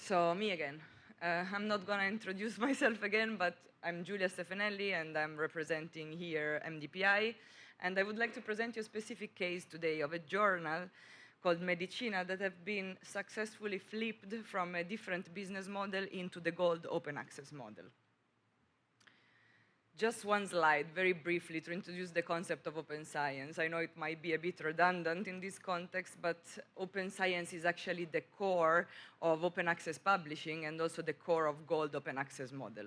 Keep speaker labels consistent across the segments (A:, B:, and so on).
A: So me again. I'm not going to introduce myself again, but I'm Giulia Stefenelli, and I'm representing here MDPI. And I would like to present you a specific case today of a journal called Medicina that have been successfully flipped from a different business model into the gold open access model. Just one slide, very briefly, to introduce the concept of open science. I know it might be a bit redundant in this context, but open science is actually the core of open access publishing and also the core of gold open access model.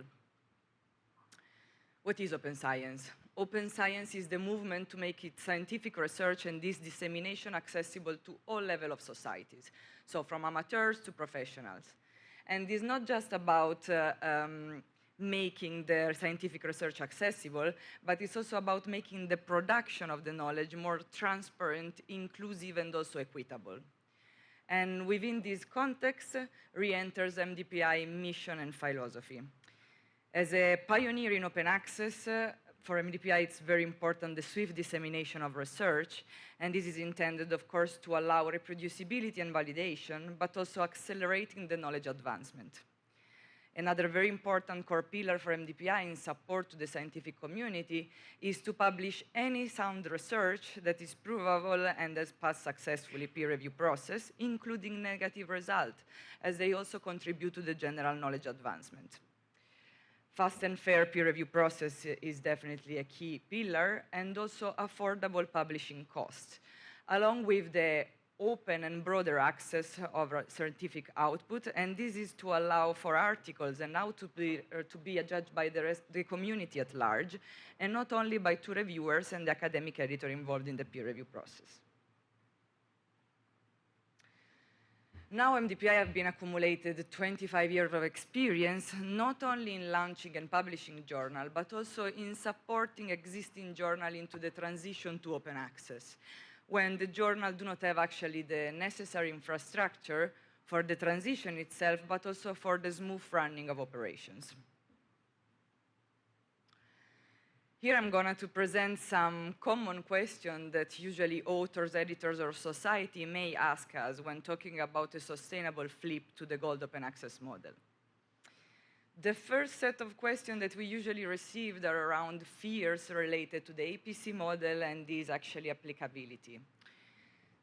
A: What is open science? Open science is the movement to make it scientific research and this dissemination accessible to all levels of societies, so from amateurs to professionals. And it's not just about making the scientific research accessible, but it's also about making the production of the knowledge more transparent, inclusive, and also equitable. And within this context, re-enters MDPI mission and philosophy. As a pioneer in open access, for MDPI, it's very important the swift dissemination of research, and this is intended, of course, to allow reproducibility and validation, but also accelerating the knowledge advancement. Another very important core pillar for MDPI in support to the scientific community is to publish any sound research that is provable and has passed successfully peer review process, including negative results, as they also contribute to the general knowledge advancement. Fast and fair peer review process is definitely a key pillar, and also affordable publishing costs, along with the open and broader access of scientific output, and this is to allow for articles and now to be judged by the community at large, and not only by two reviewers and the academic editor involved in the peer review process. Now MDPI have been accumulated 25 years of experience, not only in launching and publishing journal, but also in supporting existing journal into the transition to open access, when the journal do not have actually the necessary infrastructure for the transition itself, but also for the smooth running of operations. Here I'm going to present some common questions that usually authors, editors, or society may ask us when talking about a sustainable flip to the gold open access model. The first set of questions that we usually received are around fears related to the APC model and this actually applicability.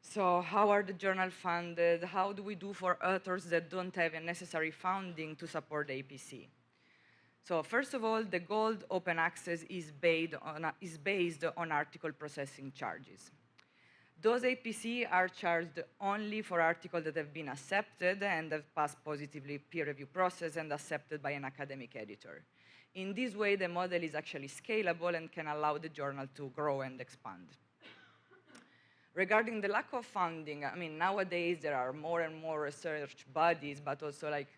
A: So how are the journals funded? How do we do for authors that don't have a necessary funding to support the APC? So first of all, the gold open access is based on article processing charges. Those APC are charged only for articles that have been accepted and have passed positively peer review process and accepted by an academic editor. In this way, the model is actually scalable and can allow the journal to grow and expand. Regarding the lack of funding, I mean, nowadays there are more and more research bodies, but also like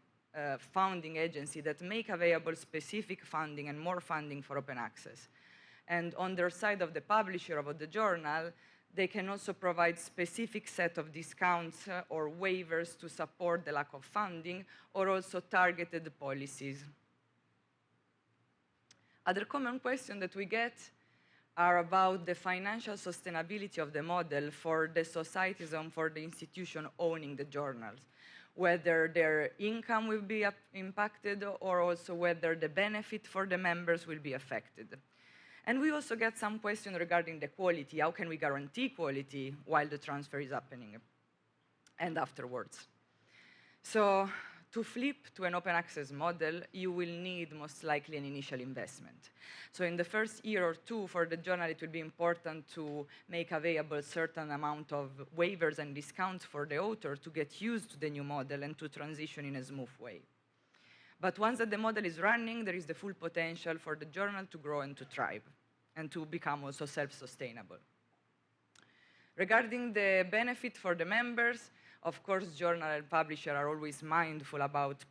A: funding agencies that make available specific funding and more funding for open access. And on their side of the publisher of the journal, they can also provide specific set of discounts or waivers to support the lack of funding, or also targeted policies. Other common questions that we get are about the financial sustainability of the model for the societies and for the institution owning the journals, whether their income will be impacted or also whether the benefit for the members will be affected. And we also get some questions regarding the quality. How can we guarantee quality while the transfer is happening and afterwards? So to flip to an open access model, you will need most likely an initial investment. So in the first year or two for the journal, it will be important to make available a certain amount of waivers and discounts for the author to get used to the new model and to transition in a smooth way. But once that the model is running, there is the full potential for the journal to grow and to thrive and to become also self-sustainable. Regarding the benefit for the members, of course, journal and publisher are always mindful about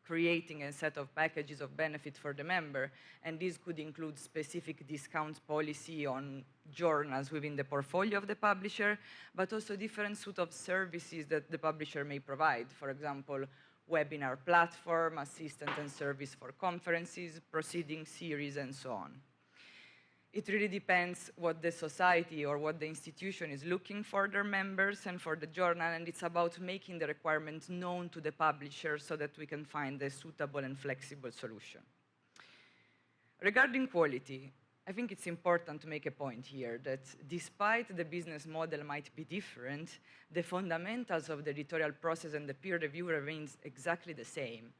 A: creating a set of packages of benefit for the member, and this could include specific discounts policy on journals within the portfolio of the publisher, but also different suite of services that the publisher may provide. For example, webinar platform, assistant and service for conferences, proceeding series, and so on. It really depends what the society or what the institution is looking for their members and for the journal, and it's about making the requirements known to the publisher so that we can find a suitable and flexible solution. Regarding quality, I think it's important to make a point here that despite the business model might be different, the fundamentals of the editorial process and the peer review remains exactly the same.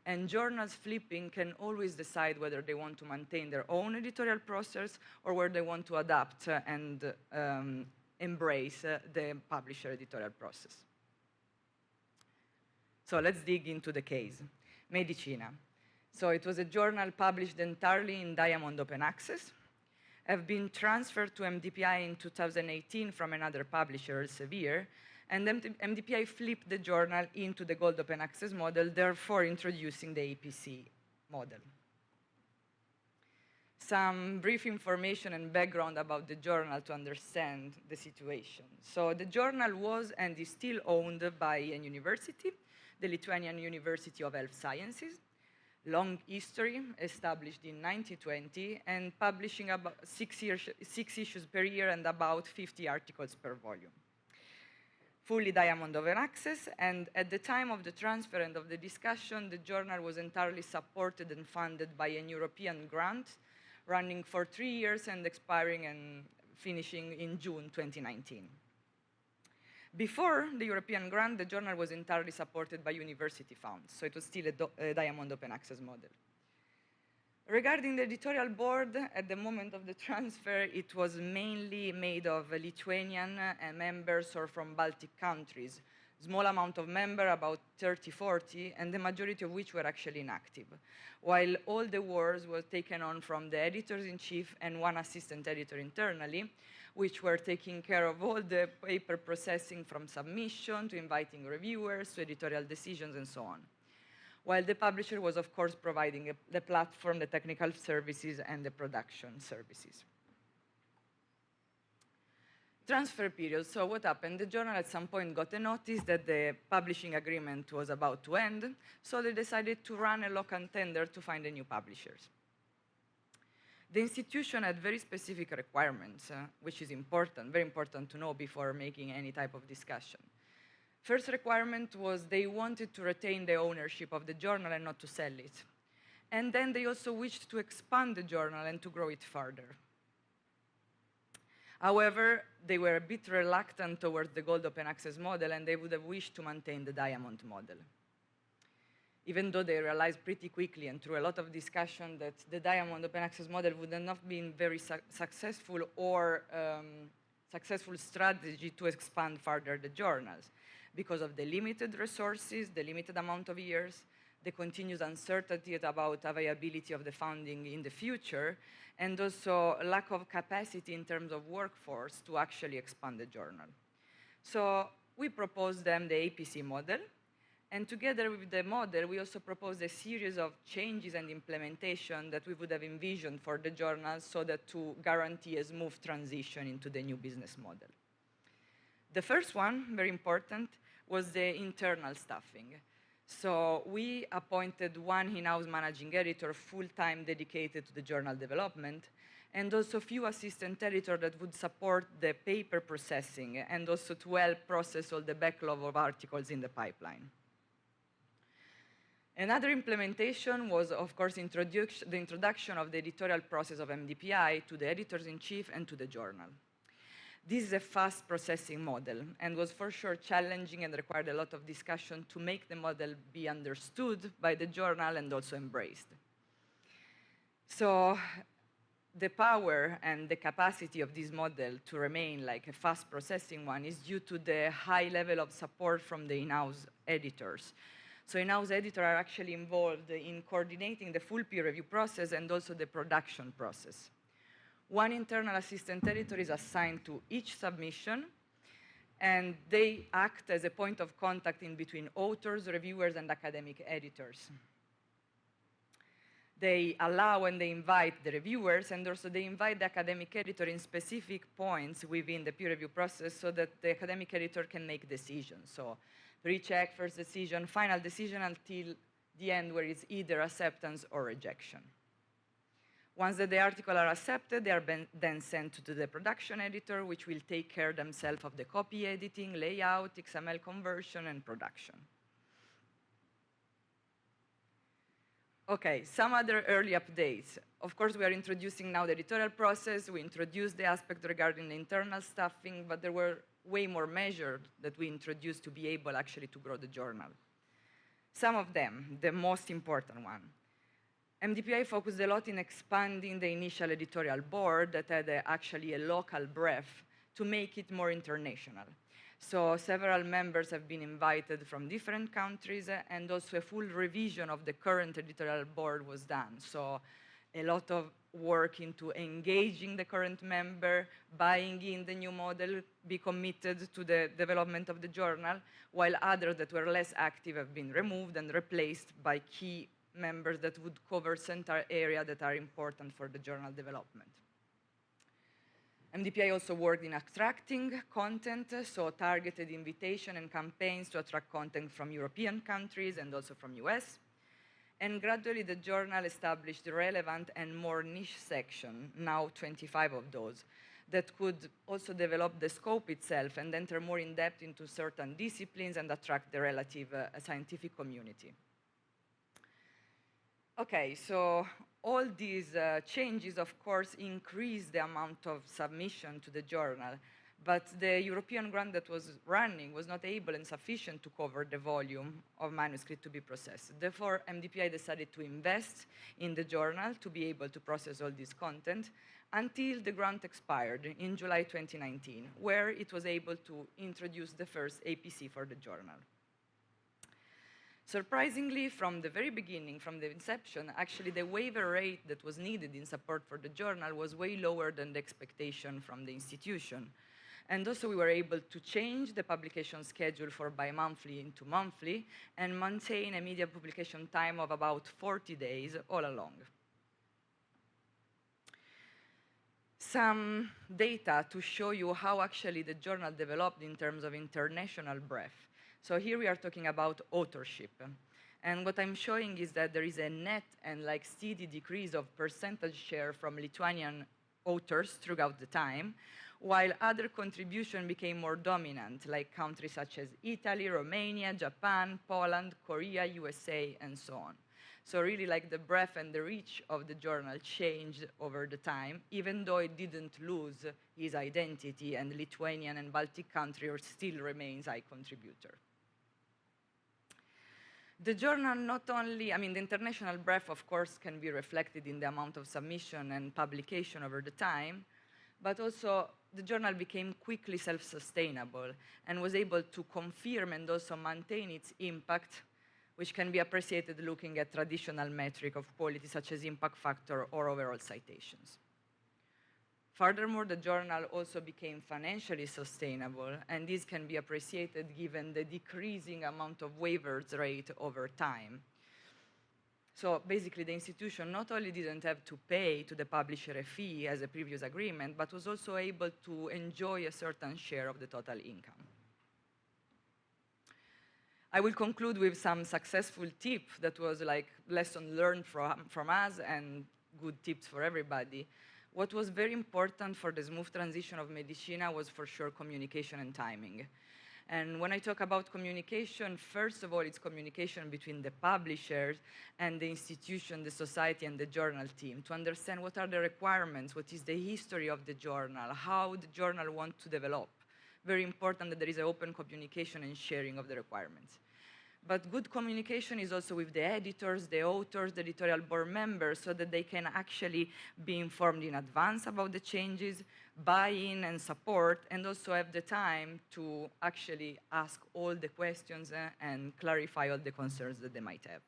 A: And journals flipping can always decide whether they want to maintain their own editorial process or whether they want to adapt and embrace the publisher editorial process. So let's dig into the case. Medicina. So it was a journal published entirely in Diamond Open Access, have been transferred to MDPI in 2018 from another publisher, Elsevier, and MDPI flipped the journal into the Gold Open Access model, therefore introducing the APC model. Some brief information and background about the journal to understand the situation. So the journal was and is still owned by a university, the Lithuanian University of Health Sciences. Long history, established in 1920, and publishing about 6 issues per year and about 50 articles per volume. Fully Diamond Open Access, and at the time of the transfer and of the discussion, the journal was entirely supported and funded by an European grant, running for 3 years and expiring and finishing in June 2019. Before the European grant, the journal was entirely supported by university funds, so it was still a Diamond Open Access model. Regarding the editorial board, at the moment of the transfer, it was mainly made of Lithuanian members or from Baltic countries. Small amount of members, about 30, 40, and the majority of which were actually inactive, while all the work was taken on from the editors-in-chief and one assistant editor internally, which were taking care of all the paper processing from submission to inviting reviewers to editorial decisions and so on. While the publisher was, of course, providing the platform, the technical services, and the production services. Transfer period. So what happened? The journal at some point got a notice that the publishing agreement was about to end, so they decided to run a local tender to find a new publishers. The institution had very specific requirements, which is important, very important to know before making any type of discussion. First requirement was they wanted to retain the ownership of the journal and not to sell it. And then they also wished to expand the journal and to grow it further. However, they were a bit reluctant towards the Gold Open Access model, and they would have wished to maintain the Diamond model. Even though they realized pretty quickly and through a lot of discussion that the Diamond Open Access model would have not been very successful or successful strategy to expand further the journals because of the limited resources, the limited amount of years, the continuous uncertainty about availability of the funding in the future, and also lack of capacity in terms of workforce to actually expand the journal. So we proposed them the APC model, and together with the model, we also proposed a series of changes and implementation that we would have envisioned for the journal so that to guarantee a smooth transition into the new business model. The first one, very important, was the internal staffing. So we appointed one in-house managing editor full-time dedicated to the journal development, and also a few assistant editors that would support the paper processing and also to help process all the backlog of articles in the pipeline. Another implementation was, of course, the introduction of the editorial process of MDPI to the editors-in-chief and to the journal. This is a fast processing model and was for sure challenging and required a lot of discussion to make the model be understood by the journal and also embraced. So the power and the capacity of this model to remain like a fast processing one is due to the high level of support from the in-house editors. So in-house editors are actually involved in coordinating the full peer review process and also the production process. One internal assistant editor is assigned to each submission, and they act as a point of contact in between authors, reviewers, and academic editors. They allow and they invite the reviewers, and also they invite the academic editor in specific points within the peer review process so that the academic editor can make decisions. So pre-check, first decision, final decision until the end where it's either acceptance or rejection. Once the articles are accepted, they are then sent to the production editor, which will take care themselves of the copy editing, layout, XML conversion, and production. Okay, some other early updates. Of course, we are introducing now the editorial process. We introduced the aspect regarding the internal staffing, but there were way more measures that we introduced to be able actually to grow the journal. Some of them, the most important one. MDPI focused a lot in expanding the initial editorial board that had actually a local breadth to make it more international. So several members have been invited from different countries, and also a full revision of the current editorial board was done. So a lot of work into engaging the current member, buying in the new model, be committed to the development of the journal, while others that were less active have been removed and replaced by key members that would cover central areas that are important for the journal development. MDPI also worked in attracting content, so targeted invitation and campaigns to attract content from European countries and also from US. And gradually the journal established relevant and more niche section, now 25 of those, that could also develop the scope itself and enter more in depth into certain disciplines and attract the relative scientific community. Okay, so all these changes, of course, increased the amount of submission to the journal, but the European grant that was running was not able and sufficient to cover the volume of manuscript to be processed. Therefore, MDPI decided to invest in the journal to be able to process all this content until the grant expired in July 2019, where it was able to introduce the first APC for the journal. Surprisingly, from the very beginning, from the inception, actually the waiver rate that was needed in support for the journal was way lower than the expectation from the institution. And also we were able to change the publication schedule for bi-monthly into monthly and maintain a media publication time of about 40 days all along. Some data to show you how actually the journal developed in terms of international breadth. So here we are talking about authorship. And what I'm showing is that there is a net and steady decrease of percentage share from Lithuanian authors throughout the time, while other contributions became more dominant, like countries such as Italy, Romania, Japan, Poland, Korea, USA, and so on. So really the breadth and the reach of the journal changed over the time, even though it didn't lose its identity, and Lithuanian and Baltic countries still remains high contributor. The journal not only, the international breadth, of course, can be reflected in the amount of submission and publication over the time, but also the journal became quickly self-sustainable and was able to confirm and also maintain its impact, which can be appreciated looking at traditional metric of quality such as impact factor or overall citations. Furthermore, the journal also became financially sustainable, and this can be appreciated given the decreasing amount of waivers rate over time. So basically, the institution not only didn't have to pay to the publisher a fee as a previous agreement, but was also able to enjoy a certain share of the total income. I will conclude with some successful tip that was lesson learned from us and good tips for everybody. What was very important for the smooth transition of Medicina was for sure communication and timing. And when I talk about communication, first of all, it's communication between the publishers and the institution, the society, and the journal team to understand what are the requirements, what is the history of the journal, how the journal wants to develop. Very important that there is an open communication and sharing of the requirements. But good communication is also with the editors, the authors, the editorial board members, so that they can actually be informed in advance about the changes, buy in and support, and also have the time to actually ask all the questions and clarify all the concerns that they might have.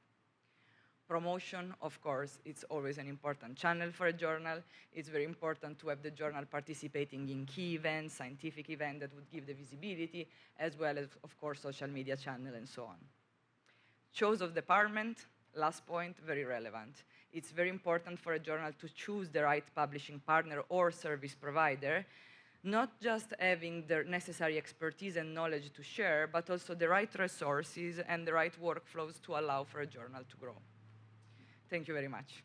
A: Promotion, of course, it's always an important channel for a journal. It's very important to have the journal participating in key events, scientific events that would give the visibility, as well as, of course, social media channel and so on. Choice of department, last point, very relevant. It's very important for a journal to choose the right publishing partner or service provider, not just having the necessary expertise and knowledge to share, but also the right resources and the right workflows to allow for a journal to grow. Thank you very much.